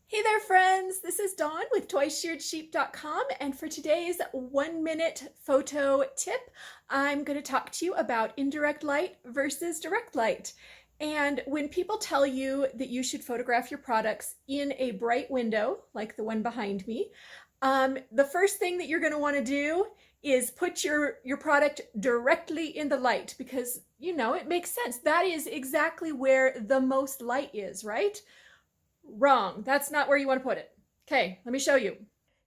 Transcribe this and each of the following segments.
Hey there, friends. This is Dawn with TwiceShearedSheep.com, and for today's 1-minute photo tip, I'm going to talk to you about indirect light versus direct light. And when people tell you that you should photograph your products in a bright window, like the one behind me, the first thing that you're going to want to do is put your product directly in the light because, it makes sense. That is exactly where the most light is, right? Wrong. That's not where you want to put it. Okay, let me show you.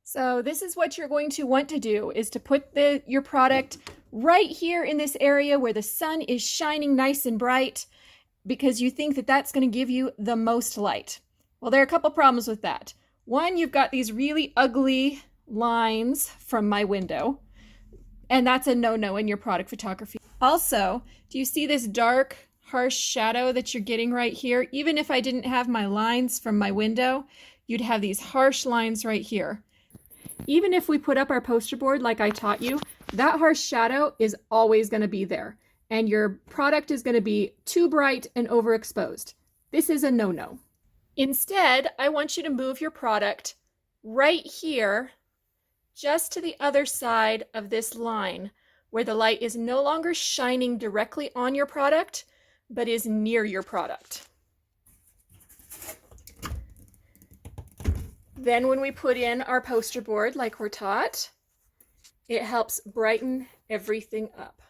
So this is what you're going to want to do, is to put your product right here in this area where the sun is shining nice and bright, because you think that that's going to give you the most light. Well, there are a couple problems with that. One, you've got these really ugly lines from my window, and that's a no-no in your product photography. Also, do you see this dark, harsh shadow that you're getting right here? Even if I didn't have my lines from my window, you'd have these harsh lines right here. Even if we put up our poster board like I taught you, that harsh shadow is always going to be there, and your product is going to be too bright and overexposed. This is a no-no. Instead, I want you to move your product right here, just to the other side of this line, where the light is no longer shining directly on your product, but is near your product. Then when we put in our poster board like we're taught, it helps brighten everything up.